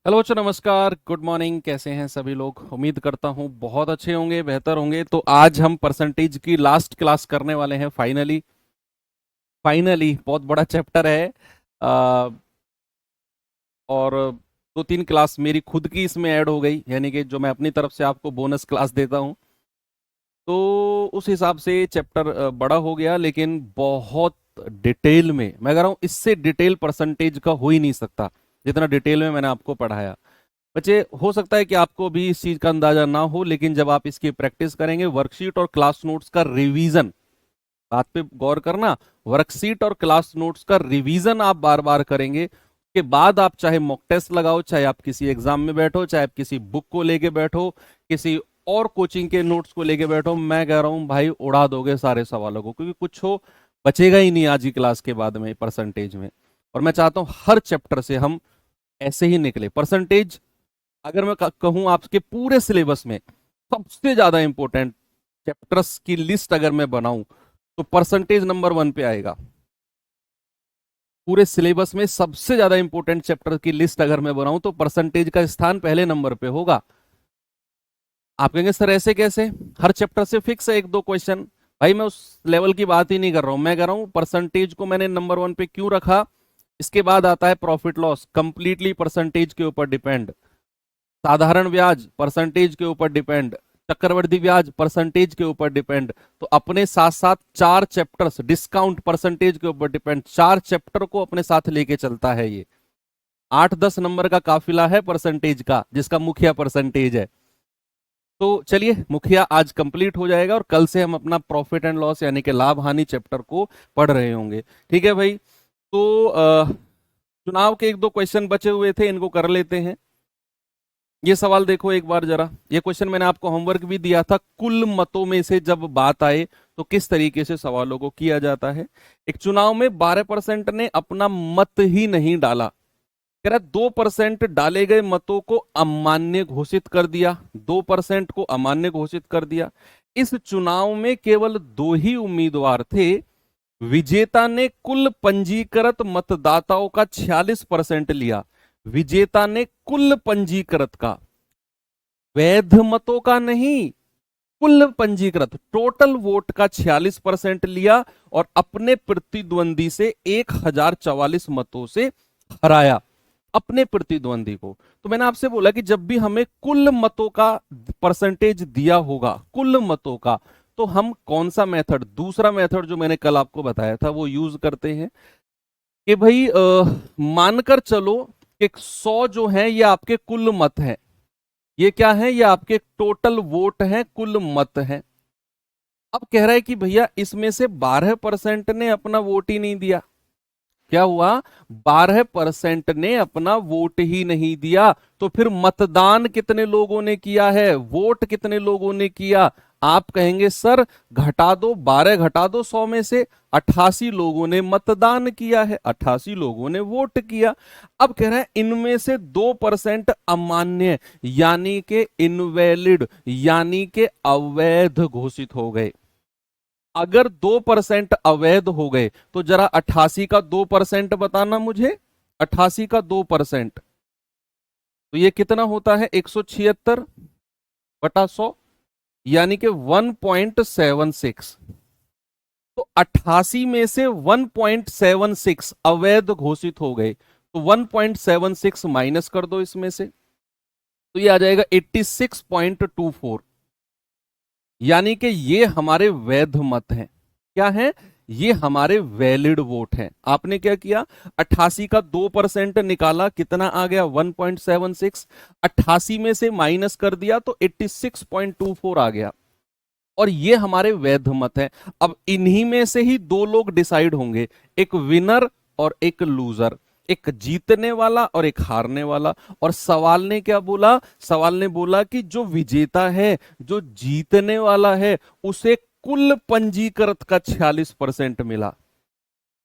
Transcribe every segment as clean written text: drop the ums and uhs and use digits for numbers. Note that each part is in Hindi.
हेलो बच्चों, नमस्कार, गुड मॉर्निंग। कैसे हैं सभी लोग? उम्मीद करता हूँ बहुत अच्छे होंगे, बेहतर होंगे। तो आज हम परसेंटेज की लास्ट क्लास करने वाले हैं। फाइनली फाइनली बहुत बड़ा चैप्टर है। आ, और दो तीन क्लास मेरी खुद की इसमें ऐड हो गई, यानी कि जो मैं अपनी तरफ से आपको बोनस क्लास देता हूँ। तो उस हिसाब से चैप्टर बड़ा हो गया, लेकिन बहुत डिटेल में मैं कह रहा हूँ, इससे डिटेल परसेंटेज का हो ही नहीं सकता जितना डिटेल में मैंने आपको पढ़ाया। बच्चे, हो सकता है कि आपको भी इस चीज का अंदाजा ना हो, लेकिन जब आप इसकी प्रैक्टिस करेंगे, वर्कशीट और क्लास नोट्स का रिवीजन, बात पे गौर करना, वर्कशीट और क्लास नोट्स का रिवीजन आप बार बार करेंगे, उसके बाद आप चाहे मॉक टेस्ट लगाओ, चाहे आप किसी एग्जाम में बैठो, चाहे आप किसी बुक को लेके बैठो, किसी और कोचिंग के नोट्स को लेके बैठो, मैं कह रहा हूं भाई, उड़ा दोगे सारे सवालों को, क्योंकि कुछ हो बचेगा ही नहीं आज की क्लास के बाद में परसेंटेज में। और मैं चाहता हूं हर चैप्टर से हम ऐसे ही निकले। परसेंटेज, अगर मैं कहूं आपके पूरे सिलेबस में सबसे ज्यादा इंपॉर्टेंट चैप्टर्स की लिस्ट अगर मैं बनाऊं, तो परसेंटेज नंबर 1 पे आएगा। पूरे सिलेबस में सबसे ज्यादा इंपॉर्टेंट चैप्टर की लिस्ट अगर मैं बनाऊं, तो परसेंटेज का स्थान पहले नंबर पे होगा। आप कहेंगे सर ऐसे कैसे? हर चैप्टर से फिक्स है एक दो क्वेश्चन। भाई, मैं उस लेवल की बात ही नहीं कर रहा हूं। मैं कह रहा हूं परसेंटेज को मैंने नंबर 1 पे क्यों रखा। इसके बाद आता है प्रॉफिट लॉस, कंप्लीटली परसेंटेज के ऊपर डिपेंड। साधारण ब्याज परसेंटेज के ऊपर डिपेंड। चक्रवृद्धि ब्याज परसेंटेज के ऊपर डिपेंड। तो अपने साथ साथ चार चैप्टर्स, डिस्काउंट परसेंटेज के ऊपर डिपेंड, चार चैप्टर को अपने साथ लेके चलता है ये। 8-10 नंबर का काफिला है परसेंटेज का, जिसका मुखिया परसेंटेज है। तो चलिए, मुखिया आज कंप्लीट हो जाएगा और कल से हम अपना प्रॉफिट एंड लॉस यानी कि लाभ हानि चैप्टर को पढ़ रहे होंगे। ठीक है भाई। तो चुनाव के एक दो क्वेश्चन बचे हुए थे, इनको कर लेते हैं। ये सवाल देखो एक बार जरा। ये क्वेश्चन मैंने आपको होमवर्क भी दिया था। कुल मतों में से जब बात आए तो किस तरीके से सवालों को किया जाता है। एक चुनाव में 12% ने अपना मत ही नहीं डाला। कह रहा 2% डाले गए मतों को अमान्य घोषित कर दिया। 2% को अमान्य घोषित कर दिया। इस चुनाव में केवल दो ही उम्मीदवार थे। विजेता ने कुल पंजीकृत मतदाताओं का 46% लिया। विजेता ने कुल पंजीकृत का, वैध मतों का नहीं, कुल पंजीकृत टोटल वोट का 46% लिया और अपने प्रतिद्वंदी से 1044 मतों से हराया अपने प्रतिद्वंदी को। तो मैंने आपसे बोला कि जब भी हमें कुल मतों का परसेंटेज दिया होगा, कुल मतों का, तो हम कौन सा मेथड, दूसरा मेथड जो मैंने कल आपको बताया था, वो यूज करते हैं। कि भाई मानकर चलो कि 100 जो है ये आपके कुल मत है। ये क्या है? ये आपके टोटल वोट है, कुल मत है। अब कह रहा है कि भैया इसमें से 12% ने अपना वोट ही नहीं दिया। क्या हुआ? 12% ने अपना वोट ही नहीं दिया। तो फिर मतदान कितने लोगों ने किया है, वोट कितने लोगों ने किया? आप कहेंगे सर घटा दो, 12 घटा दो 100 में से। 88 लोगों ने मतदान किया है, 88 लोगों ने वोट किया। अब कह रहा है इनमें से 2% अमान्य यानी कि इनवैलिड यानी कि अवैध घोषित हो गए। अगर 2% अवैध हो गए तो जरा 88 का 2% बताना मुझे। 88 का 2% तो ये कितना होता है? 176/100, यानी कि 1.76। तो 88 में से 1.76 अवैध घोषित हो गए, तो 1.76 माइनस कर दो इसमें से, तो ये आ जाएगा 86.24। यानी कि ये हमारे वैध मत हैं। क्या है? ये हमारे वैलिड वोट हैं। आपने क्या किया? 88 का 2% निकाला, कितना आ गया? 1.76। 88 में से माइनस कर दिया तो 86.24 आ गया। और ये हमारे वैध मत हैं। अब इन्हीं में से ही दो लोग डिसाइड होंगे, एक विनर और एक लूजर, एक जीतने वाला और एक हारने वाला। और सवाल ने क्या बोला? सवाल ने बोला कि जो विजेता है, जो जीतने वाला है, उसे कुल पंजीकृत का 46% मिला,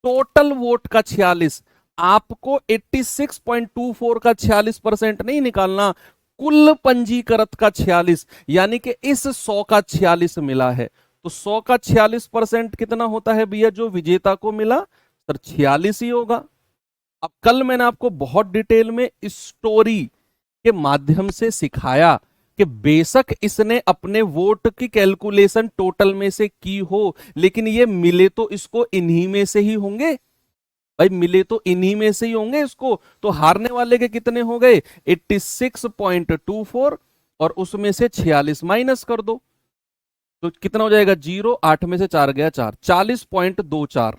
टोटल वोट का 46। आपको 86.24 का 46% नहीं निकालना, कुल पंजीकृत का 46, यानी कि इस 100 का 46 मिला है। तो 100 का 46% कितना होता है भैया जो विजेता को मिला? सर 46 ही होगा। अब कल मैंने आपको बहुत डिटेल में स्टोरी, के माध्यम से सिखाया कि बेशक इसने अपने वोट की कैलकुलेशन टोटल में से की हो, लेकिन ये मिले तो इसको इन्हीं में से ही होंगे भाई, मिले तो इन्हीं में से ही होंगे इसको। तो हारने वाले के कितने हो गए 86.24 और उसमें से 46 माइनस कर दो तो कितना हो जाएगा 0, 8 में से 4 गया 4, 40.24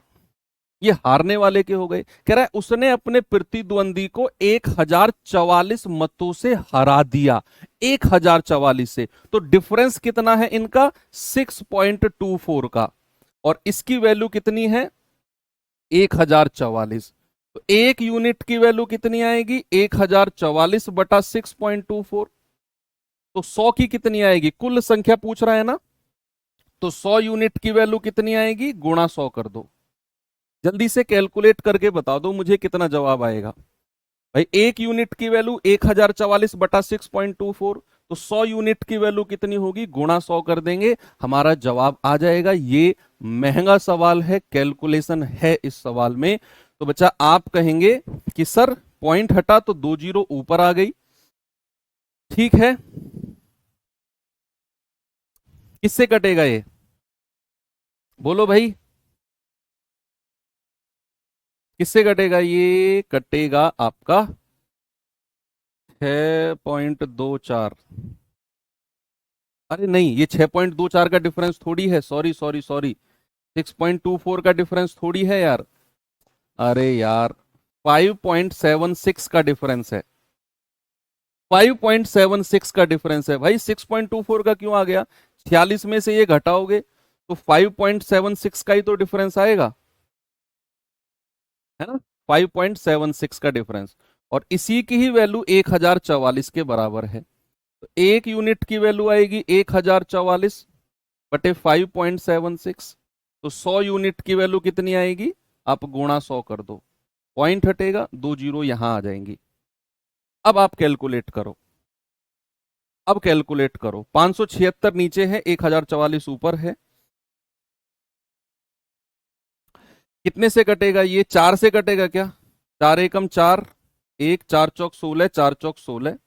ये हारने वाले के हो गए। कह रहा है उसने अपने प्रतिद्वंदी को 1044 मतों से हरा दिया, 1044 से। तो डिफरेंस कितना है इनका 6.24 का, और इसकी वैल्यू कितनी है 1044। तो एक यूनिट की वैल्यू कितनी आएगी 1044 बटा 6.24। तो 100 की कितनी आएगी, कुल संख्या पूछ रहा है ना, तो 100 यूनिट की वैल्यू कितनी आएगी, गुणा 100 कर दो। जल्दी से कैलकुलेट करके बता दो मुझे कितना जवाब आएगा भाई। एक यूनिट की वैल्यू 1044 बटा 6.24, तो 100 यूनिट की वैल्यू कितनी होगी, गुणा 100 कर देंगे, हमारा जवाब आ जाएगा। ये महंगा सवाल है, कैलकुलेशन है इस सवाल में। तो बच्चा आप कहेंगे कि सर पॉइंट हटा तो 2 जीरो ऊपर आ गई, ठीक है। किससे कटेगा ये, बोलो भाई, किससे कटेगा, ये कटेगा आपका 6.24। अरे नहीं, ये 6.24 का डिफरेंस थोड़ी है, सॉरी सॉरी सॉरी, 6.24 का डिफरेंस थोड़ी है यार। अरे यार 5.76 का डिफरेंस है, 5.76 का डिफरेंस है भाई। 6.24 का क्यों आ गया, 46 में से ये घटाओगे तो 5.76 का ही तो डिफरेंस आएगा, है ना, 5.76 का डिफरेंस। और इसी की ही वैल्यू 1044 के बराबर है। तो एक यूनिट की वैल्यू आएगी 1044 बटे 5.76। तो 100 यूनिट की वैल्यू कितनी आएगी, आप गुणा 100 कर दो, पॉइंट हटेगा, 2 जीरो यहां आ जाएंगी। अब आप कैलकुलेट करो, अब कैलकुलेट करो, 576 नीचे है, 1044 ऊपर है, कितने से कटेगा ये, 4 से कटेगा क्या, 4 एकम 4, 1 4 चौक 16, 4 चौक 16,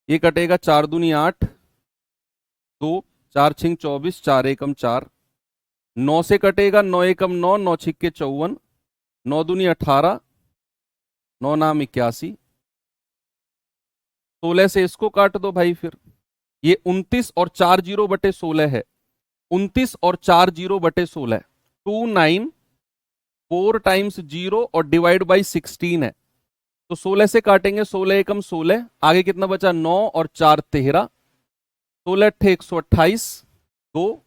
ये कटेगा 4 दूनी 8, 2 4 छिंग 24, 4 एकम 4, 9 से कटेगा, 9 एकम 9, 9 छिक्के 54, 9 दूनी 18, 9 नाम 81, 16 से इसको काट दो भाई, फिर ये 29 और 4 जीरो बटे 16 है, 29 और 4 जीरो बटे 16, 29 4 टाइम्स 0 और डिवाइड बाई 16 है। तो 16 से काटेंगे, 16 एकम 16, आगे कितना बचा 9 और 4 13, 16 अट्ठे 128, 2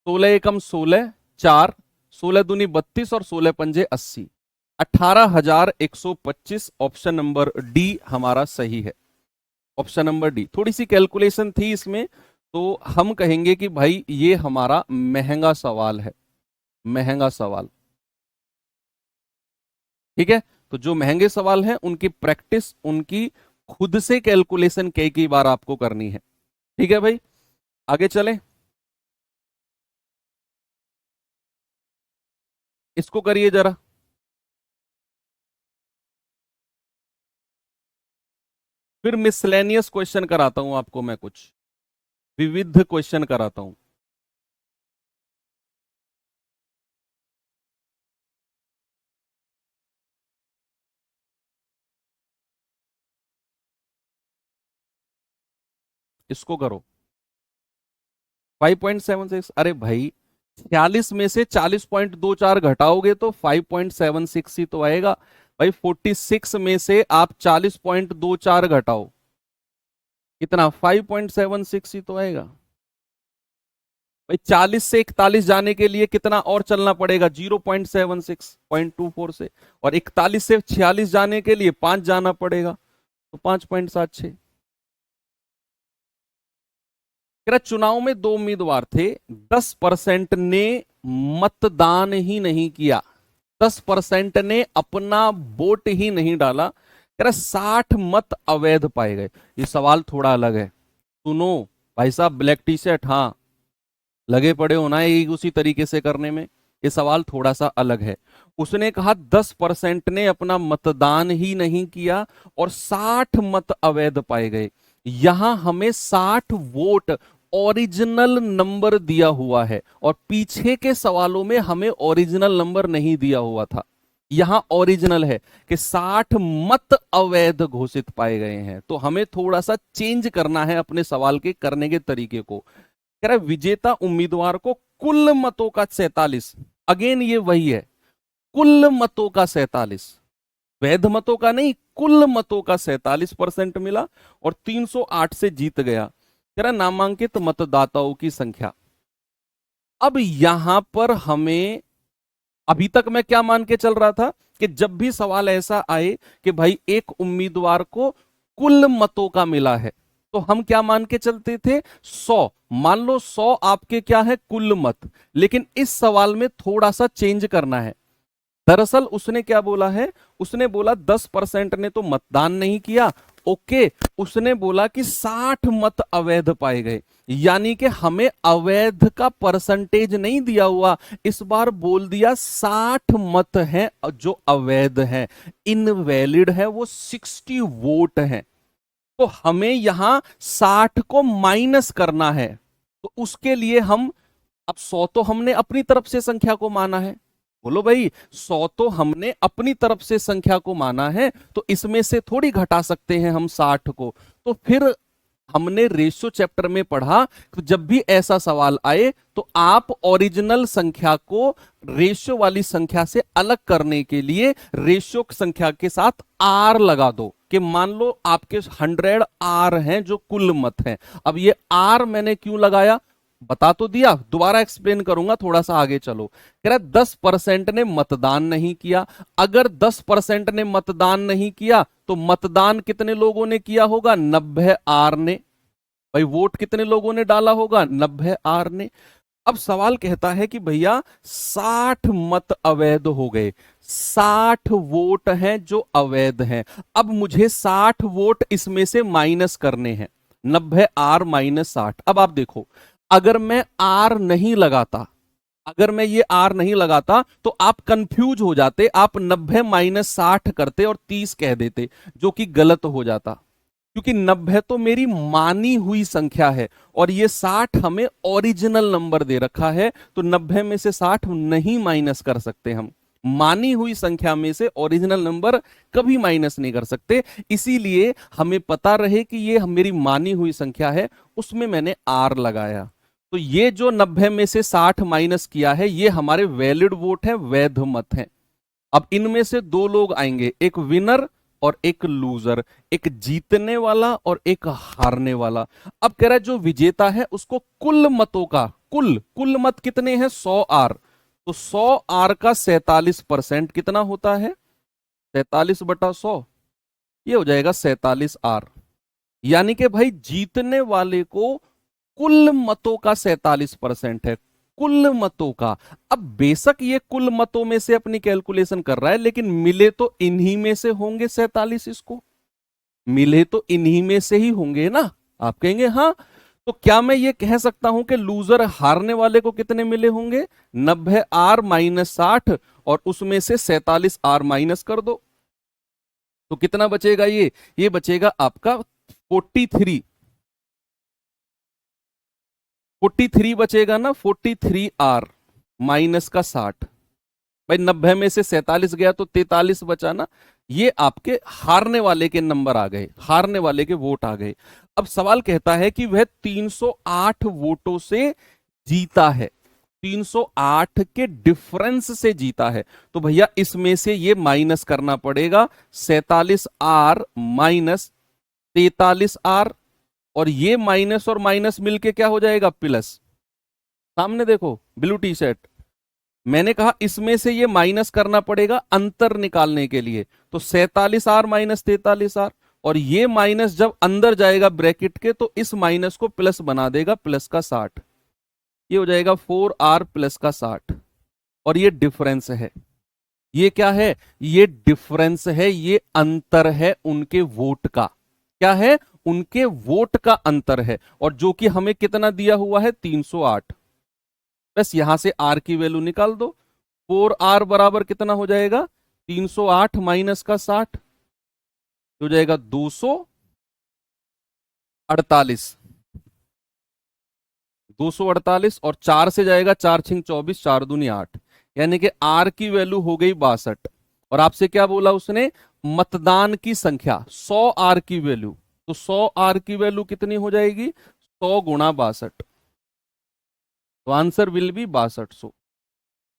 16 एकम 16, 4 16 दूनी 32 और 16 पंजे 80, 18,125। ऑप्शन नंबर डी हमारा सही है, ऑप्शन नंबर डी। थोड़ी सी कैलकुलेशन थी इसमें, तो हम कहेंगे कि भाई ये हमारा महंगा सवाल है, महंगा सवाल, ठीक है। तो जो महंगे सवाल हैं उनकी प्रैक्टिस, उनकी खुद से कैलकुलेशन कई बार आपको करनी है, ठीक है भाई। आगे चलें, इसको करिए जरा, फिर मिसलेनियस क्वेश्चन कराता हूं आपको मैं, कुछ विविध क्वेश्चन कराता हूं। इसको करो 5.76। अरे भाई 46 में से 40.24 घटाओगे तो 5.76 ही तो आएगा भाई। 46 में से आप 40.24 घटाओ, कितना 5.76 ही तो आएगा भाई। 40 से 41 जाने के लिए कितना और चलना पड़ेगा, 0.76.24 से, और 41 से 46 जाने के लिए 5 जाना पड़ेगा, तो 5.76। चुनाव में 2 उम्मीदवार थे, 10% ने मतदान ही नहीं किया, 10% ने अपना वोट ही नहीं डाला, कह रहा 60 मत अवैध पाए गए। ये सवाल थोड़ा अलग है, सुनो भाई साहब, ब्लैक टी शर्ट, हाँ लगे पड़े होना है उसी तरीके से करने में। ये सवाल थोड़ा सा अलग है। उसने कहा 10% ने अपना मतदान ही नहीं किया और 60 मत अवैध पाए गए। यहां हमें 60 वोट ओरिजिनल नंबर दिया हुआ है और पीछे के सवालों में हमें ओरिजिनल नंबर नहीं दिया हुआ था। यहां ओरिजिनल है कि 60 मत अवैध घोषित पाए गए हैं। तो हमें थोड़ा सा चेंज करना है अपने सवाल के करने के तरीके को। कह रहा है विजेता उम्मीदवार को कुल मतों का 47, अगेन ये वही है, कुल मतों का 47, वैध मतों का नहीं, कुल मतों का 47% मिला और 308 से जीत गया। कह रहा नामांकित मतदाताओं की संख्या। अब यहां पर हमें, अभी तक मैं क्या मान के चल रहा था कि जब भी सवाल ऐसा आए कि भाई एक उम्मीदवार को कुल मतों का मिला है, तो हम क्या मान के चलते थे, 100। मान लो 100 आपके क्या है, कुल मत। लेकिन इस सवाल में थोड़ा सा चेंज करना है। दरअसल उसने क्या बोला है, उसने बोला 10% ने तो मतदान नहीं किया। ओके, उसने बोला कि 60 मत अवैध पाए गए, यानी कि हमें अवैध का परसेंटेज नहीं दिया हुआ, इस बार बोल दिया 60 मत हैं जो अवैध हैं, इनवैलिड है वो 60 वोट हैं। तो हमें यहां 60 को माइनस करना है। तो उसके लिए हम, अब 100 तो हमने अपनी तरफ से संख्या को माना है, बोलो भाई 100 तो हमने अपनी तरफ से संख्या को माना है, तो इसमें से थोड़ी घटा सकते हैं हम 60 को। तो फिर हमने रेशियो चैप्टर में पढ़ा कि जब भी ऐसा सवाल आए तो आप ओरिजिनल संख्या को रेशियो वाली संख्या से अलग करने के लिए रेशियो संख्या के साथ आर लगा दो, कि मान लो आपके 100 आर हैं जो कुल मत हैं। अब ये आर मैंने क्यों लगाया बता तो दिया, दोबारा एक्सप्लेन करूंगा, थोड़ा सा आगे चलो। कह रहा 10% ने मतदान नहीं किया। अगर 10% ने मतदान नहीं किया तो मतदान कितने लोगों ने किया होगा, 90 आर ने। भाई वोट कितने लोगों ने डाला होगा, 90 आर ने। अब सवाल कहता है कि भैया 60 मत अवैध हो गए, 60 वोट हैं जो अवैध हैं। अब मुझे 60 वोट इसमें से माइनस करने हैं, 90 आर माइनस 60। अब आप देखो, अगर मैं आर नहीं लगाता, अगर मैं ये आर नहीं लगाता तो आप कंफ्यूज हो जाते, आप 90 माइनस 60 करते और 30 कह देते, जो कि गलत हो जाता, क्योंकि 90 तो मेरी मानी हुई संख्या है और ये 60 हमें ओरिजिनल नंबर दे रखा है। तो 90 में से 60 नहीं माइनस कर सकते हम, मानी हुई संख्या में से ओरिजिनल नंबर कभी माइनस नहीं कर सकते। इसीलिए हमें पता रहे कि ये मेरी मानी हुई संख्या है, उसमें मैंने आर लगाया। तो ये जो 90 में से 60 माइनस किया है, ये हमारे वैलिड वोट है, वैध मत हैं। अब इनमें से दो लोग आएंगे, एक विनर और एक लूजर, एक जीतने वाला और एक हारने वाला। अब कह रहा है जो विजेता है उसको कुल मतों का, कुल मत कितने हैं, 100 आर। तो 100 आर का 47% कितना होता है, 47/100, ये हो जाएगा 47 आर। यानी कि भाई जीतने वाले को कुल मतों का 47% है, कुल मतों का। अब बेशक ये कुल मतों में से अपनी कैलकुलेशन कर रहा है, लेकिन मिले तो इन्हीं में से होंगे 47, इसको मिले तो इन्हीं में से ही होंगे ना। आप कहेंगे हाँ, तो क्या मैं ये कह सकता हूं कि लूजर हारने वाले को कितने मिले होंगे, 90 आर माइनस 60 और उसमें से 47 आर माइनस कर दो, तो कितना बचेगा, ये बचेगा आपका 43 बचेगा ना, 43 आर माइनस का 60। भाई 90 में से 47 गया तो 43 बचा ना, ये आपके हारने वाले के नंबर आ गए, हारने वाले के वोट आ गए। अब सवाल कहता है कि वह 308 वोटों से जीता है, 308 के डिफरेंस से जीता है। तो भैया इसमें से ये माइनस करना पड़ेगा, 47 आर माइनस 43 आर, और ये माइनस और माइनस मिलके क्या हो जाएगा, प्लस। सामने देखो ब्लू टी शर्ट, मैंने कहा इसमें से ये माइनस करना पड़ेगा अंतर निकालने के लिए। तो 47 आर माइनस 43 आर, और ये माइनस जब अंदर जाएगा ब्रैकेट के तो इस माइनस को प्लस बना देगा, प्लस का 60, ये हो जाएगा 4 आर प्लस का 60। और ये डिफरेंस है, ये क्या है, ये डिफरेंस है, ये अंतर है उनके वोट का। क्या है, उनके वोट का अंतर है, और जो कि हमें कितना दिया हुआ है, 308। बस यहां से आर की वैल्यू निकाल दो, 4R बराबर कितना हो जाएगा, 308 माइनस का 60 हो जाएगा 248। 248 और 4 से जाएगा, 4 छिंग 24, 4 दूनी 8, यानी कि आर की वैल्यू हो गई 62। और आपसे क्या बोला उसने, मतदान की संख्या 100 आर की वैल्यू, तो 100 आर की वैल्यू कितनी हो जाएगी, 100 गुणा 62, तो answer will be 6200।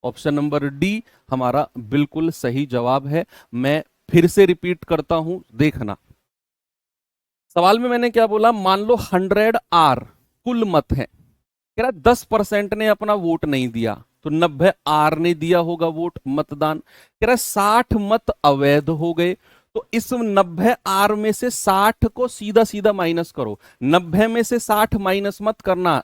Option number D हमारा बिल्कुल सही जवाब है। मैं फिर से रिपीट करता हूं, देखना। सवाल में मैंने क्या बोला, मान लो 100 आर कुल मत है, कह रहा 10% ने अपना वोट नहीं दिया, तो 90 आर ने दिया होगा वोट मतदान, कह रहा 60 मत अवैध हो गए, तो इस 90 आर में से 60 को सीधा सीधा माइनस करो। 90 में से 60 माइनस मत करना,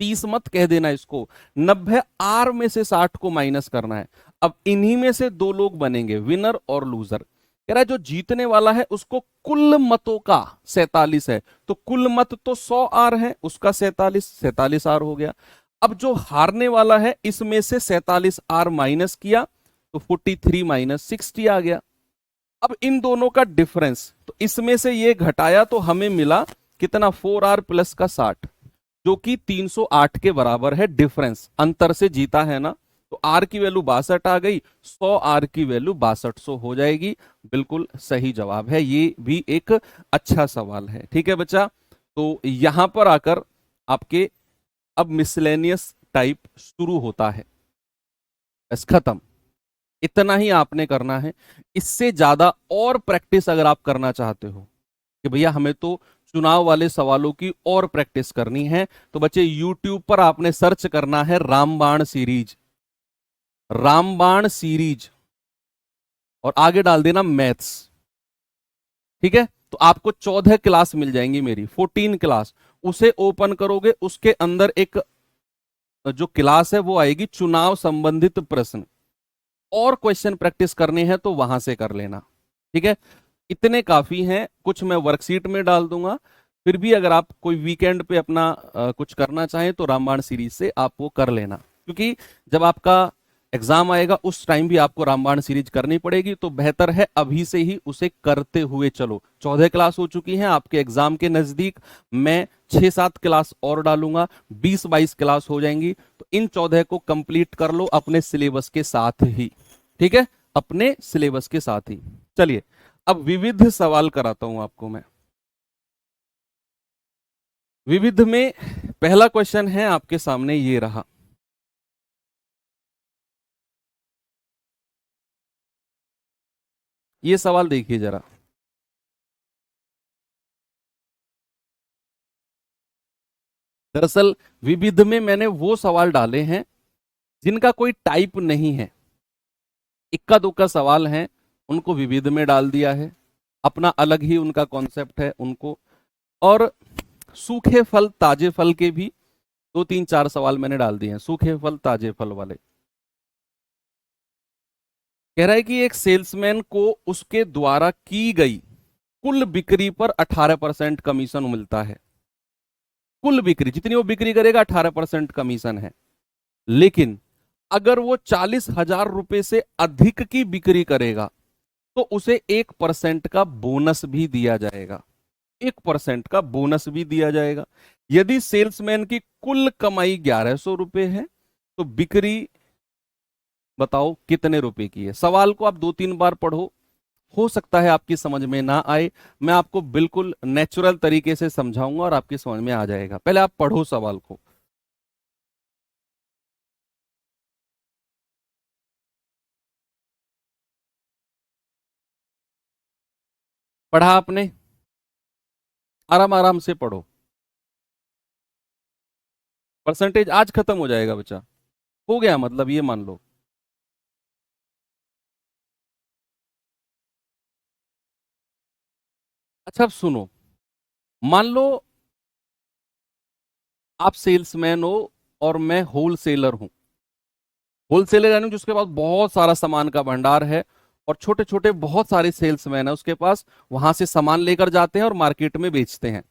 30 मत कह देना इसको, 90 आर में से 60 को माइनस करना है। अब इन्हीं में से दो लोग बनेंगे, विनर और लूजर। कह रहा है जो जीतने वाला है उसको कुल मतों का 47 है, तो कुल मत तो 100 आर है, उसका 47 आर हो गया। अब जो हारने वाला है इसमें से 47 आर माइनस किया, तो 43 माइनस 60 आ गया। अब इन दोनों का डिफरेंस, तो इसमें से ये घटाया तो हमें मिला कितना, 4R प्लस का 60, जो कि 308 के बराबर है। डिफरेंस अंतर से जीता है ना, तो आर की वैल्यू 62 आ गई, 100 आर की वैल्यू 6200 हो जाएगी। बिल्कुल सही जवाब है, ये भी एक अच्छा सवाल है। ठीक है बच्चा, तो यहां पर आकर आपके अब मिसलेनियस टाइप शुरू होता है, बस खत्म। इतना ही आपने करना है, इससे ज्यादा और प्रैक्टिस अगर आप करना चाहते हो कि भैया हमें तो चुनाव वाले सवालों की और प्रैक्टिस करनी है, तो बच्चे YouTube पर आपने सर्च करना है रामबाण सीरीज, रामबाण सीरीज, और आगे डाल देना मैथ्स। ठीक है, तो आपको 14 क्लास मिल जाएंगी मेरी, 14 क्लास। उसे ओपन करोगे, उसके अंदर एक जो क्लास है वो आएगी चुनाव संबंधित प्रश्न, और क्वेश्चन प्रैक्टिस करने हैं तो वहां से कर लेना। ठीक है, इतने काफी हैं, कुछ मैं वर्कशीट में डाल दूंगा। फिर भी अगर आप कोई वीकेंड पे अपना कुछ करना चाहें तो रामबाण सीरीज से आप वो कर लेना, क्योंकि जब आपका एग्जाम आएगा उस टाइम भी आपको रामबाण सीरीज करनी पड़ेगी, तो बेहतर है अभी से ही उसे करते हुए चलो। 14 क्लास हो चुकी हैं आपके एग्जाम के नजदीक, मैं 6-7 क्लास और डालूंगा, 20-22 क्लास हो जाएंगी, तो इन 14 को कंप्लीट कर लो अपने सिलेबस के साथ ही। ठीक है, अपने सिलेबस के साथ ही। चलिए अब विविध सवाल कराता हूं आपको मैं। विविध में पहला क्वेश्चन है आपके सामने, ये रहा। ये सवाल देखिए जरा। दरअसल विविध में मैंने वो सवाल डाले हैं जिनका कोई टाइप नहीं है, इक्का दुक्का सवाल हैं, उनको विविध में डाल दिया है, अपना अलग ही उनका कॉन्सेप्ट है उनको। और सूखे फल ताजे फल के भी 2-3-4 सवाल मैंने डाल दिए हैं, सूखे फल ताजे फल वाले। कह रहा है कि एक सेल्समैन को उसके द्वारा की गई कुल बिक्री पर 18% कमीशन मिलता है। कुल बिक्री जितनी वो बिक्री करेगा 18% कमीशन है, लेकिन अगर वो 40,000 रुपए से अधिक की बिक्री करेगा तो उसे 1% का बोनस भी दिया जाएगा, 1% का बोनस भी दिया जाएगा। यदि सेल्समैन की कुल कमाई 1100 रुपए है तो बिक्री बताओ कितने रुपए की है। सवाल को आप 2-3 बार पढ़ो, हो सकता है आपकी समझ में ना आए, मैं आपको बिल्कुल नेचुरल तरीके से समझाऊंगा और आपकी समझ में आ जाएगा। पहले आप पढ़ो सवाल को। पढ़ा आपने, आराम आराम से पढ़ो, परसेंटेज आज खत्म हो जाएगा बच्चा, हो गया मतलब ये मान लो। अच्छा अब सुनो, मान लो आप सेल्समैन हो और मैं होलसेलर हूं। होलसेलर यानी जिसके पास बहुत सारा सामान का भंडार है, और छोटे छोटे बहुत सारे सेल्समैन है उसके पास, वहां से सामान लेकर जाते हैं और मार्केट में बेचते हैं।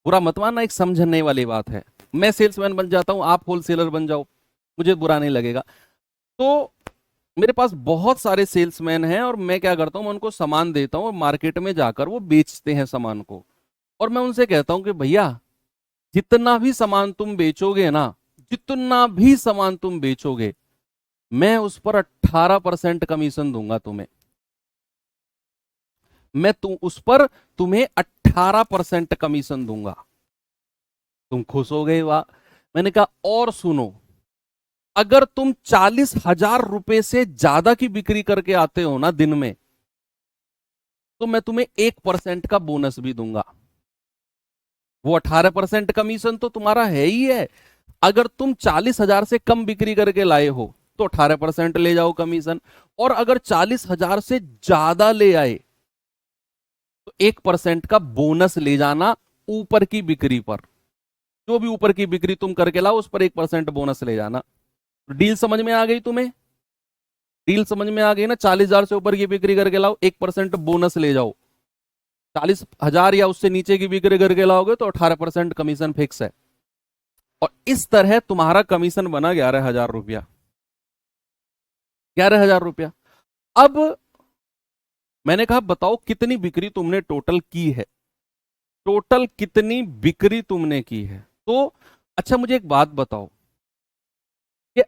बुरा मत मानना, एक समझने वाली बात है। मैं सेल्समैन बन जाता हूं, आप होलसेलर बन जाओ, मुझे बुरा नहीं लगेगा। तो मेरे पास बहुत सारे सेल्समैन हैं और मैं क्या करता हूं, मैं उनको सामान देता हूं और मार्केट में जाकर वो बेचते हैं सामान को। और मैं उनसे कहता हूं कि भैया जितना भी सामान तुम बेचोगे ना, जितना भी सामान तुम बेचोगे, मैं उस पर 18% कमीशन दूंगा तुम्हें। मैं उस पर तुम्हें 18% कमीशन दूंगा। तुम खुश हो गए, वाह। मैंने कहा और सुनो, अगर तुम 40,000 रुपए से ज्यादा की बिक्री करके आते हो ना दिन में, तो मैं तुम्हें 1% का बोनस भी दूंगा। वो 18% कमीशन तो तुम्हारा है ही है। अगर तुम 40,000 से कम बिक्री करके लाए हो तो 18% ले जाओ कमीशन, और अगर 40,000 से ज्यादा ले आए तो 1% का बोनस ले जाना ऊपर की बिक्री पर। जो भी ऊपर की बिक्री तुम करके लाओ उस पर 1% बोनस ले जाना। डील समझ में आ गई तुम्हें? डील समझ में आ गई ना? 40,000 से ऊपर की बिक्री करके लाओ, 1% बोनस ले जाओ। 40,000 या उससे नीचे की बिक्री करके लाओगे तो 18% कमीशन फिक्स है। और इस तरह तुम्हारा कमीशन बना 11,000 रुपया। 11,000 रुपया। अब मैंने कहा बताओ कितनी बिक्री तुमने टोटल की है, टोटल कितनी बिक्री तुमने की है। तो अच्छा मुझे एक बात बताओ कि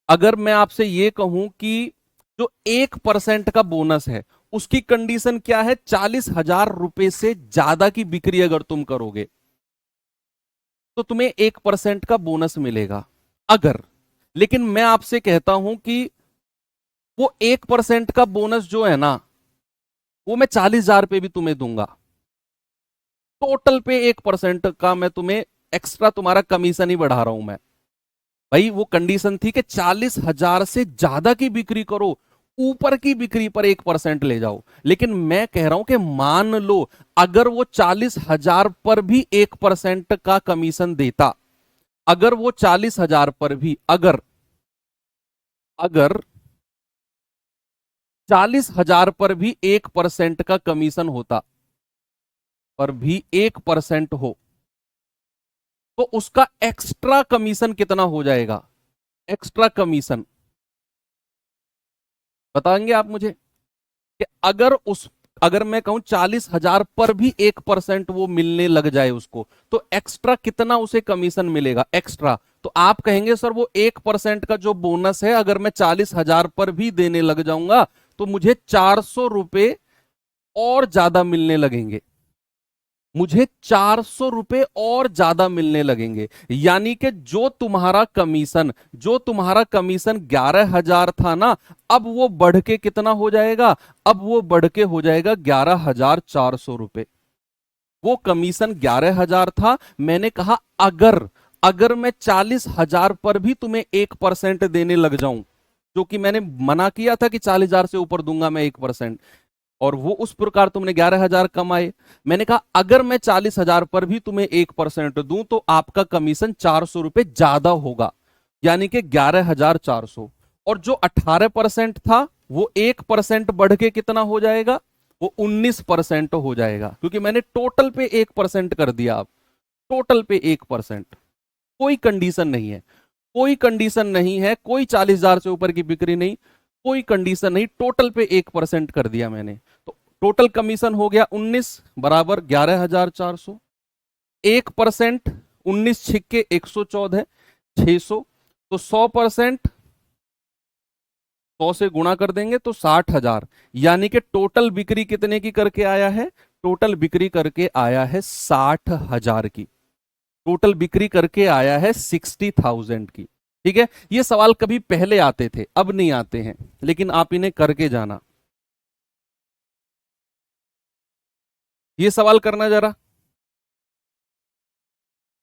अगर मैं आपसे ये कहूं कि जो 1% का बोनस है उसकी कंडीशन क्या है, 40,000 रुपए से ज्यादा की बिक्री अगर तुम करोगे तो तुम्हें 1% का बोनस मिलेगा। अगर, लेकिन मैं आपसे कहता हूं कि वो 1% का बोनस जो है ना, वो मैं 40,000 पे भी तुम्हें दूंगा। टोटल पे 1% का मैं तुम्हें एक्स्ट्रा तुम्हारा कमीशन ही बढ़ा रहा हूं मैं। भाई वो कंडीशन थी कि 40,000 से ज्यादा की बिक्री करो, ऊपर की बिक्री पर 1% ले जाओ। लेकिन मैं कह रहा हूं कि मान लो अगर वो 40,000 पर भी 1% का कमीशन देता, अगर वो 40,000 पर भी, अगर अगर 40,000 पर भी 1% का कमीशन होता, पर भी 1% हो, तो उसका एक्स्ट्रा कमीशन कितना हो जाएगा? एक्स्ट्रा कमीशन बताएंगे आप मुझे कि अगर मैं कहूं 40,000 पर भी 1% वो मिलने लग जाए उसको, तो एक्स्ट्रा कितना उसे कमीशन मिलेगा एक्स्ट्रा? तो आप कहेंगे सर वो 1% का जो बोनस है अगर मैं 40,000 पर भी देने लग जाऊंगा तो मुझे 400 रुपए और ज्यादा मिलने लगेंगे, मुझे 400 रुपए और ज्यादा मिलने लगेंगे। यानी कि जो तुम्हारा कमीशन 11,000 था ना, अब वो बढ़ के कितना हो जाएगा? अब वो बढ़ के हो जाएगा 11,400 रुपए। वो कमीशन 11,000 था, मैंने कहा अगर अगर मैं 40,000 पर भी तुम्हें 1% देने लग जाऊं, जो कि मैंने मना किया था कि 40,000 से ऊपर दूंगा मैं 1%, और वो उस प्रकार तुमने 11,000 कमाए। मैंने कहा अगर मैं 40,000 पर भी तुम्हें 1% दूं तो आपका कमीशन 400 रुपए ज्यादा होगा, यानी कि 11,400। और जो 18% था वो 1% बढ़ के कितना हो जाएगा? वो 19% हो जाएगा, क्योंकि मैंने टोटल पे 1% कर दिया। अब टोटल पे 1%, कोई कंडीशन नहीं है, कोई कंडीशन नहीं है, कोई 40,000 से ऊपर की बिक्री नहीं, कोई कंडीशन नहीं, टोटल पे 1% कर दिया मैंने। तो टोटल कमीशन हो गया 19 बराबर 11,400। 1% 19 छिक्के 114, 600। तो 100%, 100 से गुणा कर देंगे तो 60,000। यानी कि टोटल बिक्री कितने की करके आया है? टोटल बिक्री करके आया है 60,000 की। टोटल बिक्री करके आया है 60,000 की। ठीक है, ये सवाल कभी पहले आते थे, अब नहीं आते हैं, लेकिन आप इन्हें करके जाना। ये सवाल करना जरा,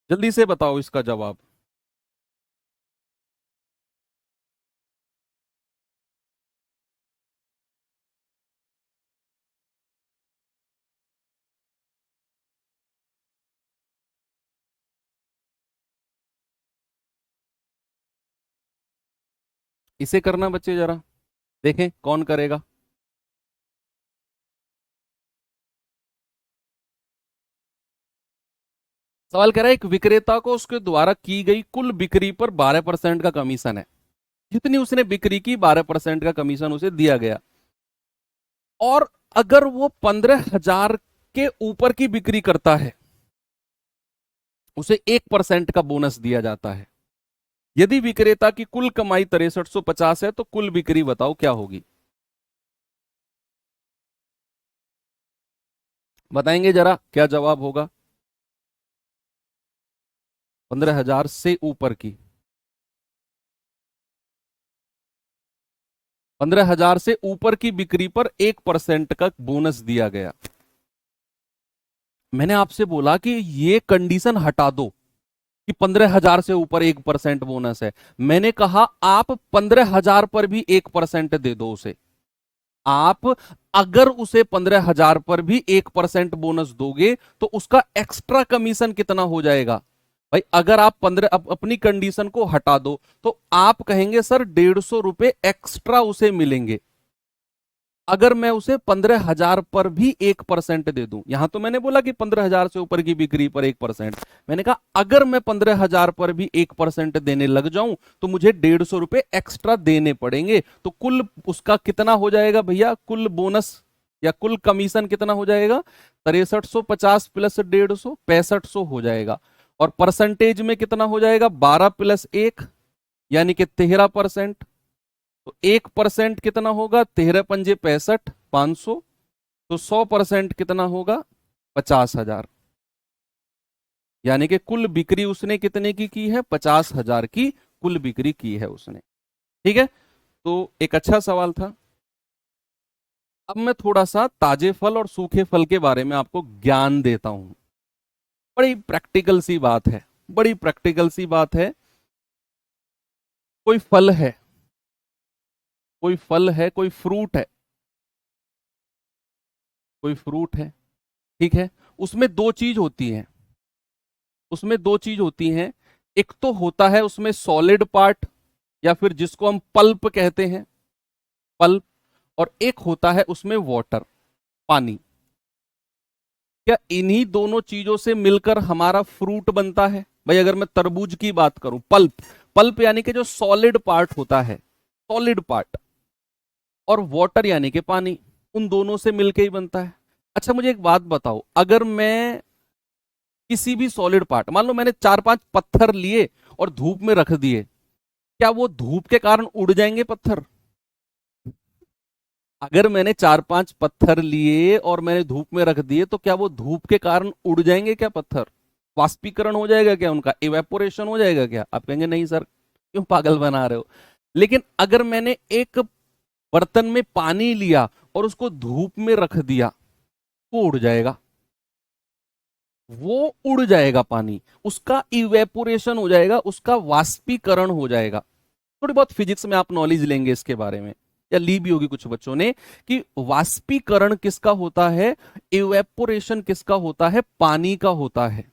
जल्दी से बताओ इसका जवाब। इसे करना बच्चे जरा, देखें कौन करेगा। सवाल कह रहा है एक विक्रेता को उसके द्वारा की गई कुल बिक्री पर 12% का कमीशन है। जितनी उसने बिक्री की 12% का कमीशन उसे दिया गया, और अगर वो 15,000 के ऊपर की बिक्री करता है उसे 1% का बोनस दिया जाता है। यदि विक्रेता की कुल कमाई 6350 है तो कुल बिक्री बताओ क्या होगी। बताएंगे जरा क्या जवाब होगा। 15,000 से ऊपर की, 15,000 से ऊपर की बिक्री पर 1% का बोनस दिया गया। मैंने आपसे बोला कि ये कंडीशन हटा दो कि 15,000 से ऊपर 1% बोनस है। मैंने कहा आप 15,000 पर भी 1% दे दो उसे। आप अगर उसे 15,000 पर भी 1% बोनस दोगे तो उसका एक्स्ट्रा कमीशन कितना हो जाएगा भाई। अगर आप 15 अपनी कंडीशन को हटा दो तो आप कहेंगे सर 150 रुपए एक्स्ट्रा उसे मिलेंगे। अगर मैं उसे 15,000 पर भी 1% दे दूं, यहां तो मैंने बोला कि 15,000 से ऊपर की बिक्री पर 1%, मैंने कहा अगर मैं 15,000 पर भी 1% देने लग जाऊं तो मुझे 150 रुपए एक्स्ट्रा देने पड़ेंगे। तो कुल उसका कितना हो जाएगा भैया, कुल बोनस या कुल कमीशन कितना हो जाएगा, 6350 प्लस 150, 6500 हो जाएगा। और परसेंटेज में कितना हो जाएगा, 12 प्लस 1 यानी कि 13%। तो 1% कितना होगा, 13 पंजे 65, 500। तो 100% कितना होगा, 50,000। यानी कि कुल बिक्री उसने कितने की है, 50,000 की कुल बिक्री की है उसने। ठीक है, तो एक अच्छा सवाल था। अब मैं थोड़ा सा ताजे फल और सूखे फल के बारे में आपको ज्ञान देता हूं। बड़ी प्रैक्टिकल सी बात है, बड़ी प्रैक्टिकल सी बात है। कोई फल है, कोई फल है, कोई फ्रूट है, कोई फ्रूट है, ठीक है। उसमें दो चीज होती हैं, उसमें दो चीज होती हैं। एक तो होता है उसमें सॉलिड पार्ट या फिर जिसको हम पल्प कहते हैं, पल्प। और एक होता है उसमें वाटर, पानी। क्या इन्हीं दोनों चीजों से मिलकर हमारा फ्रूट बनता है भाई। अगर मैं तरबूज की बात करूं, पल्प, पल्प यानी कि जो सॉलिड पार्ट होता है, सॉलिड पार्ट, और वाटर यानी कि पानी, उन दोनों से मिलके ही बनता है। अच्छा मुझे एक बात बताओ, अगर मैं किसी भी सॉलिड पार्ट, मान लो मैंने 4-5 पत्थर लिए और धूप में रख दिए, क्या वो धूप के कारण उड़ जाएंगे पत्थर। अगर मैंने 4-5 पत्थर लिए और मैंने धूप में रख दिए तो क्या वो धूप के कारण उड़ जाएंगे क्या पत्थर, वाष्पीकरण हो जाएगा क्या उनका, इवेपोरेशन हो जाएगा क्या। आप कहेंगे नहीं सर क्यों पागल बना रहे हो। लेकिन अगर मैंने एक बर्तन में पानी लिया और उसको धूप में रख दिया, वो उड़ जाएगा, वो उड़ जाएगा पानी, उसका इवेपोरेशन हो जाएगा, उसका वाष्पीकरण हो जाएगा। थोड़ी बहुत फिजिक्स में आप नॉलेज लेंगे इसके बारे में, या ली भी होगी कुछ बच्चों ने, कि वाष्पीकरण किसका होता है, इवेपोरेशन किसका होता है, पानी का होता है।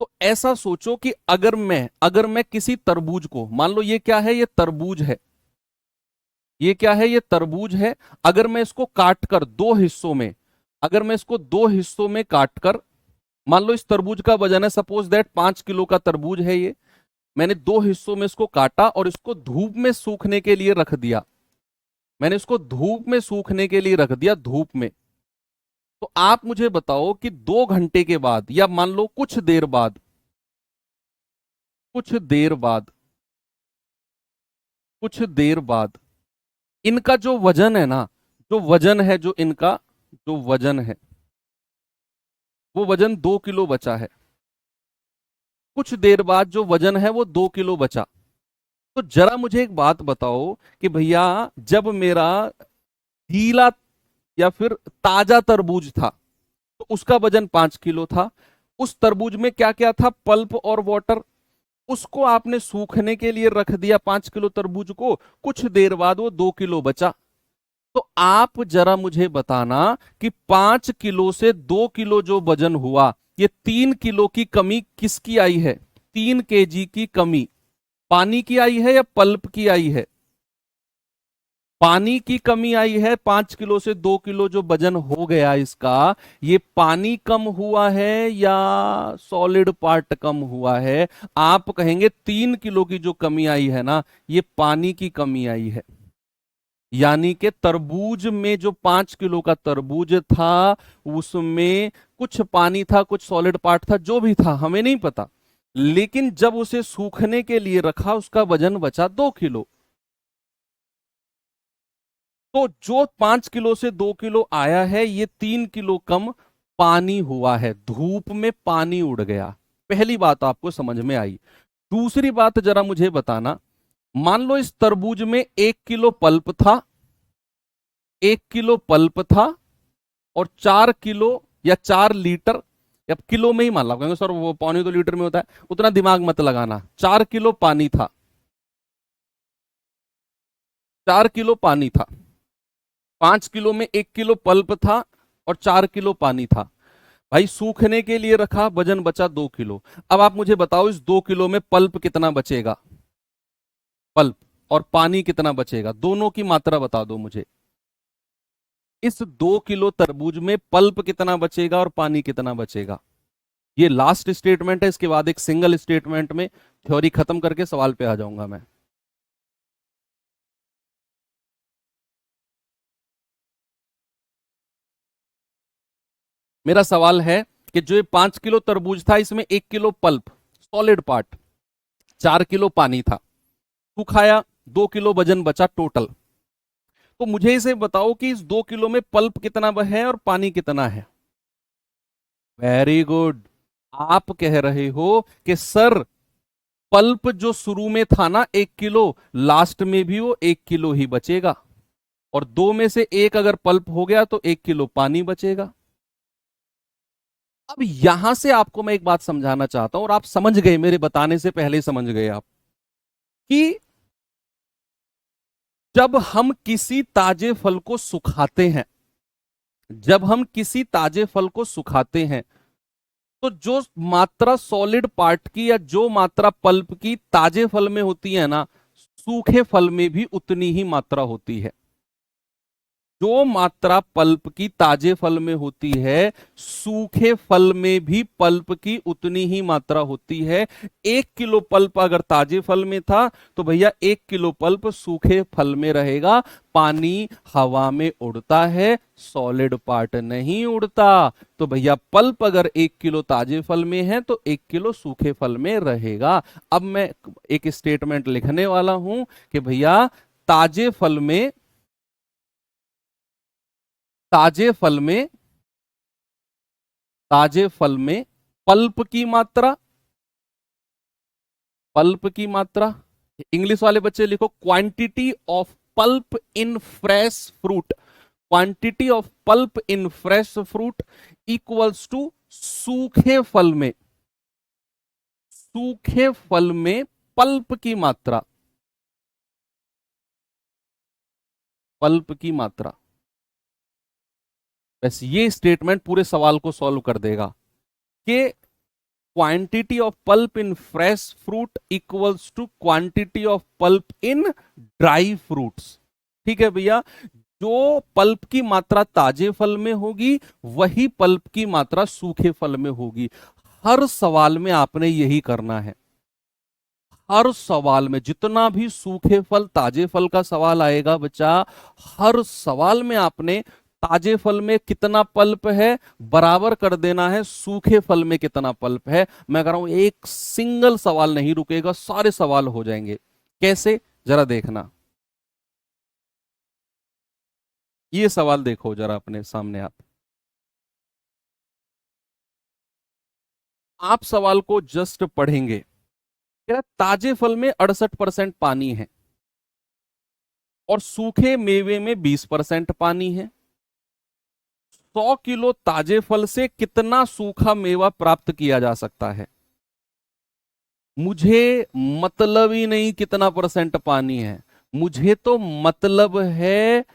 तो ऐसा सोचो कि अगर मैं किसी तरबूज को, मान लो ये क्या है, ये तरबूज है, ये क्या है, ये तरबूज है। अगर मैं इसको काट कर दो हिस्सों में, अगर मैं इसको दो हिस्सों में काट कर, मान लो इस तरबूज का वजन है सपोज दैट 5 किलो का तरबूज है ये, मैंने दो हिस्सों में इसको काटा और इसको धूप में सूखने के लिए रख दिया, मैंने इसको धूप में सूखने के लिए रख दिया, धूप में। तो आप मुझे बताओ कि 2 घंटे के बाद, या मान लो कुछ देर बाद, कुछ देर बाद, कुछ देर बाद, इनका जो वजन है ना, जो वजन है, जो इनका जो वजन है, वो वजन 2 किलो बचा है। कुछ देर बाद जो वजन है वो 2 किलो बचा। तो जरा मुझे एक बात बताओ कि भैया जब मेरा गीला या फिर ताजा तरबूज था तो उसका वजन 5 किलो था, उस तरबूज में क्या क्या था, पल्प और वाटर। उसको आपने सूखने के लिए रख दिया 5 किलो तरबूज को, कुछ देर बाद वो 2 किलो बचा। तो आप जरा मुझे बताना कि 5 किलो से 2 किलो जो वजन हुआ, ये 3 किलो की कमी किसकी आई है, 3 केजी की कमी पानी की आई है या पल्प की आई है। पानी की कमी आई है, 5 किलो से 2 किलो जो वजन हो गया इसका, ये पानी कम हुआ है या सॉलिड पार्ट कम हुआ है? आप कहेंगे 3 किलो की जो कमी आई है ना, ये पानी की कमी आई है। यानी कि तरबूज में जो 5 किलो का तरबूज था, उसमें कुछ पानी था, कुछ सॉलिड पार्ट था, जो भी था हमें नहीं पता, लेकिन जब उसे सूखने के लिए रखा, उसका वजन बचा 2 किलो। तो जो 5 किलो से 2 किलो आया है, ये 3 किलो कम पानी हुआ है, धूप में पानी उड़ गया। पहली बात आपको समझ में आई। दूसरी बात जरा मुझे बताना, मान लो इस तरबूज में 1 किलो पल्प था, 1 किलो पल्प था, और 4 किलो या 4 लीटर, या किलो में ही मान लो, कहेंगे सर वो पौने 2 लीटर में होता है, उतना दिमाग मत लगाना, 4 किलो पानी था, 4 किलो पानी था। 5 किलो में 1 किलो पल्प था और 4 किलो पानी था। भाई सूखने के लिए रखा, वजन बचा 2 किलो। अब आप मुझे बताओ इस 2 किलो में पल्प कितना बचेगा, पल्प, और पानी कितना बचेगा, दोनों की मात्रा बता दो मुझे। इस 2 किलो तरबूज में पल्प कितना बचेगा और पानी कितना बचेगा? ये लास्ट स्टेटमेंट है, इसके बाद एक सिंगल स्टेटमेंट में थ्योरी खत्म करके सवाल पे आ जाऊंगा मैं। मेरा सवाल है कि जो ये 5 किलो तरबूज था, इसमें 1 kilo pulp solid part, 4 kilo पानी था, सुखाया, 2 किलो वजन बचा टोटल। तो मुझे इसे बताओ कि इस 2 किलो में पल्प कितना है और पानी कितना है? Very good. आप कह रहे हो कि सर पल्प जो शुरू में था ना 1 किलो, लास्ट में भी वो 1 किलो ही बचेगा, और दो में से एक अगर पल्प हो गया तो 1 किलो पानी बचेगा। अब यहां से आपको मैं एक बात समझाना चाहता हूं, और आप समझ गए, मेरे बताने से पहले ही समझ गए आप, कि जब हम किसी ताजे फल को सुखाते हैं, जब हम किसी ताजे फल को सुखाते हैं, तो जो मात्रा सॉलिड पार्ट की या जो मात्रा पल्प की ताजे फल में होती है ना, सूखे फल में भी उतनी ही मात्रा होती है। जो मात्रा पल्प की ताजे फल में होती है, सूखे फल में भी पल्प की उतनी ही मात्रा होती है। 1 किलो पल्प अगर ताजे फल में था, तो भैया 1 किलो पल्प सूखे फल में रहेगा। पानी हवा में उड़ता है, सॉलिड पार्ट नहीं उड़ता। तो भैया पल्प अगर 1 किलो ताजे फल में है, तो 1 किलो सूखे फल में रहेगा। अब मैं एक स्टेटमेंट लिखने वाला हूं कि भैया ताजे फल में, ताजे फल में, ताजे फल में पल्प की मात्रा, पल्प की मात्रा, इंग्लिश वाले बच्चे लिखो quantity of pulp in fresh fruit, quantity of pulp in fresh fruit equals to सूखे फल में, सूखे फल में पल्प की मात्रा, पल्प की मात्रा। बस ये स्टेटमेंट पूरे सवाल को सॉल्व कर देगा कि quantity of pulp in fresh fruit equals to quantity of pulp in dry fruits. ठीक है भैया, जो पल्प की मात्रा ताजे फल में होगी, वही पल्प की मात्रा सूखे फल में होगी। हर सवाल में आपने यही करना है। हर सवाल में जितना भी सूखे फल ताजे फल का सवाल आएगा बच्चा, हर सवाल में आपने ताजे फल में कितना पल्प है बराबर कर देना है सूखे फल में कितना पल्प है। मैं कह रहा हूं एक सिंगल सवाल नहीं रुकेगा, सारे सवाल हो जाएंगे। कैसे, जरा देखना। ये सवाल देखो जरा अपने सामने आप सवाल को जस्ट पढ़ेंगे। कह रहा ताजे फल में 68% पानी है और सूखे मेवे में 20% पानी है। 100 किलो ताजे फल से कितना सूखा मेवा प्राप्त किया जा सकता है? मुझे मतलब ही नहीं कितना परसेंट पानी है, मुझे तो मतलब है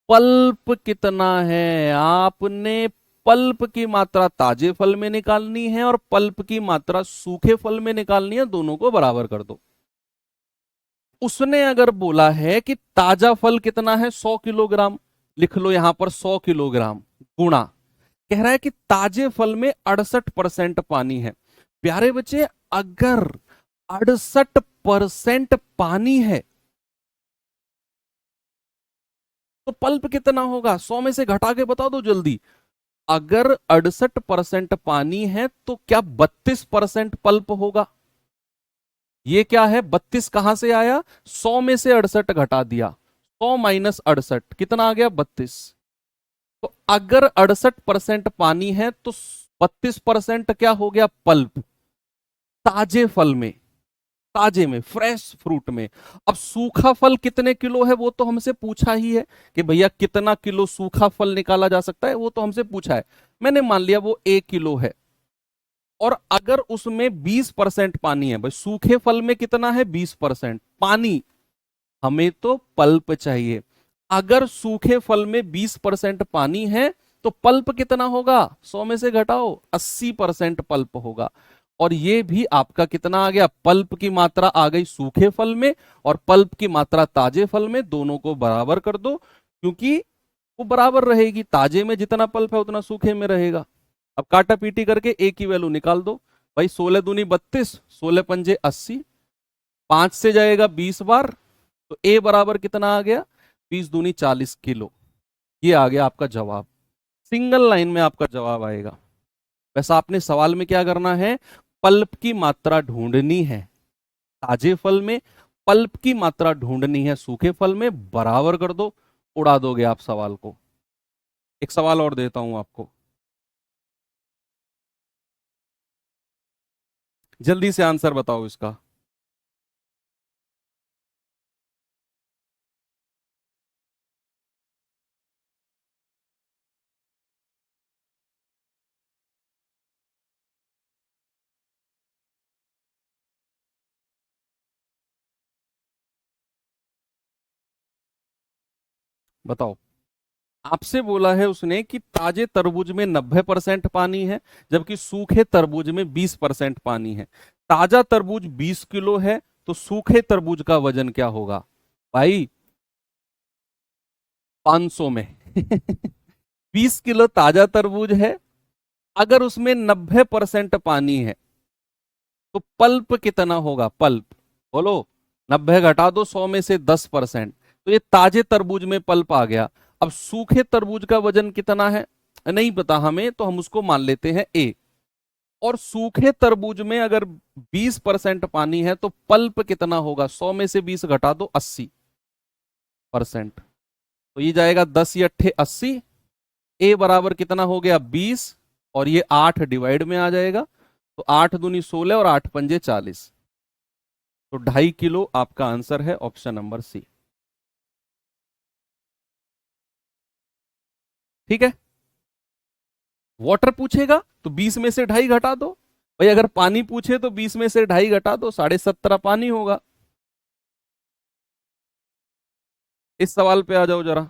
पल्प कितना है। आपने पल्प की मात्रा ताजे फल में निकालनी है और पल्प की मात्रा सूखे फल में निकालनी है, दोनों को बराबर कर दो। उसने अगर बोला है कि ताजा फल कितना है 100 किलोग्राम, लिख लो यहां पर 100 किलोग्राम गुणा, कह रहा है कि ताजे फल में 68% पानी है। प्यारे बच्चे, अगर 68% पानी है तो पल्प कितना होगा? 100 में से घटा के बता दो जल्दी। अगर 68% पानी है तो क्या 32% पल्प होगा? ये क्या है? 32 कहां से आया? 100 में से 68 घटा दिया, 100 माइनस 68 कितना आ गया? 32। तो अगर 68% पानी है तो 32% क्या हो गया? पल्प, ताजे फल में, ताजे में, फ्रेश फ्रूट में। अब सूखा फल कितने किलो है वो तो हमसे पूछा ही है कि भैया कितना किलो सूखा फल निकाला जा सकता है, वो तो हमसे पूछा है। मैंने मान लिया वो 1 किलो है। और अगर उसमें 20% पानी है, भाई सूखे फल में कितना है? 20% पानी, हमें तो पल्प चाहिए। अगर सूखे फल में 20% पानी है तो पल्प कितना होगा? 100 में से घटाओ, 80% पल्प होगा। और ये भी आपका कितना आ गया? पल्प की मात्रा आ गई सूखे फल में और पल्प की मात्रा ताजे फल में, दोनों को बराबर कर दो, क्योंकि वो बराबर रहेगी, ताजे में जितना पल्प है उतना सूखे में रहेगा। अब काटा पीटी करके ए की वैल्यू निकाल दो। भाई 16 दूनी 32, 16 पंजे 80, 5 से जाएगा 20 बार, तो ए बराबर कितना आ गया? 20 दूनी 40 किलो। ये आ गया आपका जवाब। सिंगल लाइन में आपका जवाब आएगा। वैसा आपने सवाल में क्या करना है? पल्प की मात्रा ढूंढनी है ताजे फल में, पल्प की मात्रा ढूंढनी है सूखे फल में, बराबर कर दो, उड़ा दोगे आप सवाल को। एक सवाल और देता हूं आपको, जल्दी से आंसर बताओ इसका। बताओ। आपसे बोला है उसने कि ताजे तरबूज में 90% पानी है, जबकि सूखे तरबूज में 20% पानी है। ताजा तरबूज 20 किलो है, तो सूखे तरबूज का वजन क्या होगा? भाई 500 में 20 किलो ताजा तरबूज है, अगर उसमें 90% पानी है तो पल्प कितना होगा? पल्प बोलो। 90 घटा दो 100 में से 10%, तो ये ताजे तरबूज में पल्प आ गया। अब सूखे तरबूज का वजन कितना है नहीं पता हमें, तो हम उसको मान लेते हैं ए। और सूखे तरबूज में अगर 20% पानी है तो पल्प कितना होगा? 100 में से 20 घटा दो, 80%। तो ये जाएगा 10 या 8 80, ए बराबर कितना हो गया? 20, और ये 8 डिवाइड में आ जाएगा, तो 8 दूनी 16 और 8 पंजे 40, तो 2.5 किलो आपका आंसर है, ऑप्शन नंबर सी। ठीक है। वाटर पूछेगा तो 20 में से 2.5 घटा दो। भाई अगर पानी पूछे तो 20 में से 2.5 घटा दो, 17.5 पानी होगा। इस सवाल पे आ जाओ जरा।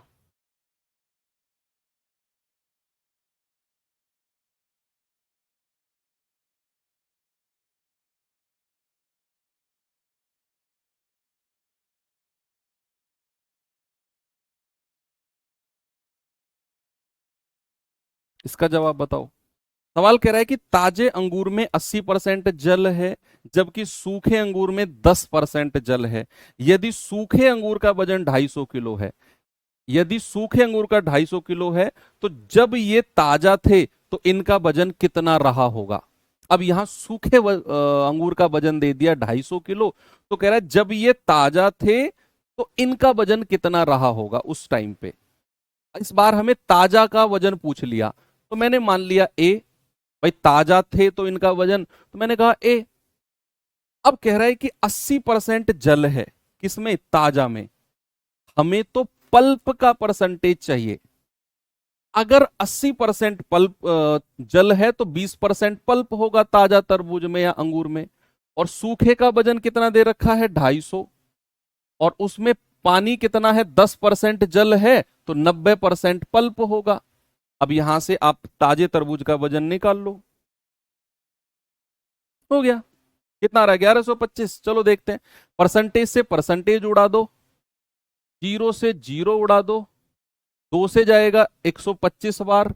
इसका जवाब बताओ। सवाल कह रहा है कि ताजे अंगूर में 80% जल है, जबकि सूखे अंगूर में 10% जल है। यदि सूखे अंगूर का वजन 250 किलो है, यदि सूखे अंगूर का 250 किलो है, तो जब ये ताजा थे तो इनका वजन कितना रहा होगा? अब यहां सूखे अंगूर का वजन दे दिया 250 किलो, तो कह रहा है जब ये ताजा थे तो इनका वजन कितना रहा होगा उस टाइम पे। इस बार हमें ताजा का वजन पूछ लिया, तो मैंने मान लिया ए। भाई ताजा थे तो इनका वजन, तो मैंने कहा ए। अब कह रहा है कि 80% जल है, किसमें? ताजा में। हमें तो पल्प का परसेंटेज चाहिए। अगर 80% पल्प जल है तो 20% पल्प होगा ताजा तरबूज में या अंगूर में। और सूखे का वजन कितना दे रखा है? 250, और उसमें पानी कितना है? 10% जल है, तो 90% पल्प होगा। अब यहां से आप ताजे तरबूज का वजन निकाल लो, हो गया। कितना आ रहा है 1125। चलो देखते हैं, परसेंटेज से परसेंटेज उड़ा दो, 0 से 0 उड़ा दो, 2 से जाएगा 125 बार,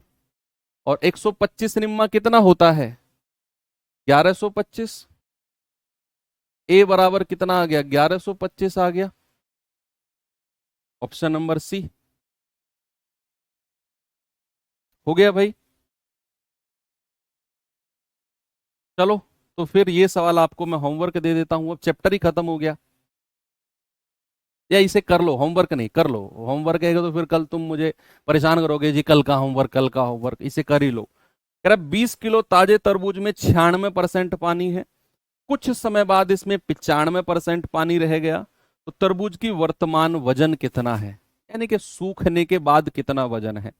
और 125 निम्मा कितना होता है 1125। ए बराबर कितना आ गया 1125 आ गया, ऑप्शन नंबर सी। हो गया भाई। चलो, तो फिर ये सवाल आपको मैं होमवर्क दे देता हूं, अब चैप्टर ही खत्म हो गया। या इसे कर लो, होमवर्क नहीं कर लो, होमवर्क है तो फिर कल तुम मुझे परेशान करोगे जी, कल का होमवर्क कल का होमवर्क, इसे कर ही लो। कह रहा 20 किलो ताजे तरबूज में 96% पानी है, कुछ समय बाद इसमें 95% पानी रह गया, तो तरबूज की वर्तमान वजन कितना है, यानी कि सूखने के बाद कितना वजन है।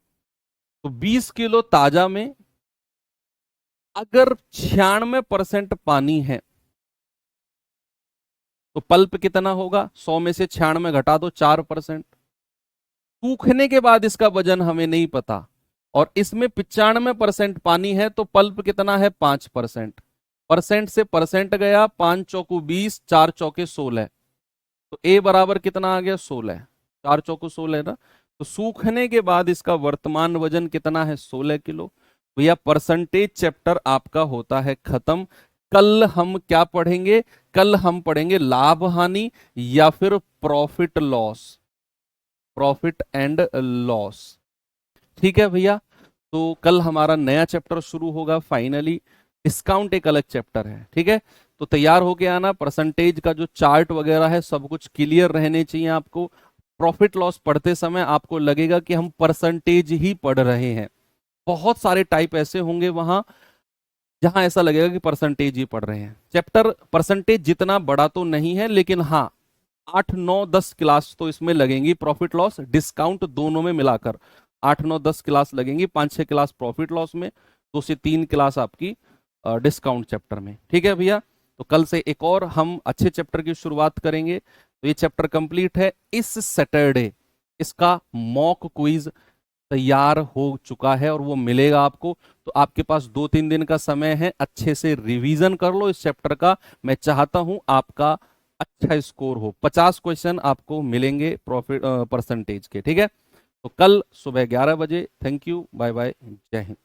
तो 20 किलो ताजा में अगर 96% पानी है तो पल्प कितना होगा, 100 में से 96 घटा दो 4%। सूखने के बाद इसका वजन हमें नहीं पता, और इसमें 95% पानी है, तो पल्प कितना है 5%। परसेंट से परसेंट गया, 5 चौकू 20, 4 चौके 16, तो ए बराबर कितना आ गया 16, 4 चौकू 16 ना। तो सूखने के बाद इसका वर्तमान वजन कितना है 16 किलो। भैया परसेंटेज चैप्टर आपका होता है खत्म। कल हम क्या पढ़ेंगे, कल हम पढ़ेंगे लाभ हानि या फिर profit loss, profit and loss. ठीक है भैया, तो कल हमारा नया चैप्टर शुरू होगा फाइनली। डिस्काउंट एक अलग चैप्टर है, ठीक है। तो तैयार होके आना, परसेंटेज का जो चार्ट वगैरह है सब कुछ क्लियर रहने चाहिए आपको। प्रॉफिट लॉस पढ़ते समय आपको लगेगा कि हम परसेंटेज ही पढ़ रहे हैं, बहुत सारे टाइप ऐसे होंगे वहां जहां ऐसा लगेगा कि परसेंटेज ही पढ़ रहे हैं। चैप्टर परसेंटेज जितना बड़ा तो नहीं है, लेकिन हाँ 8 9 10 क्लास तो इसमें लगेंगी, प्रॉफिट लॉस डिस्काउंट दोनों में मिलाकर 8 9 10 क्लास लगेंगी, 5 6 क्लास प्रॉफिट लॉस में, 2 से 3 क्लास आपकी डिस्काउंट चैप्टर में। ठीक है भैया, तो कल से एक और हम अच्छे चैप्टर की शुरुआत करेंगे। तो ये चैप्टर कंप्लीट है। इस सैटरडे इसका मॉक क्विज तैयार हो चुका है और वो मिलेगा आपको, तो आपके पास 2 3 दिन का समय है, अच्छे से रिवीजन कर लो इस चैप्टर का। मैं चाहता हूं आपका अच्छा स्कोर हो, 50 क्वेश्चन आपको मिलेंगे प्रॉफिट परसेंटेज के। ठीक है, तो कल सुबह 11 बजे। थैंक यू, बाय बाय, जय हिंद।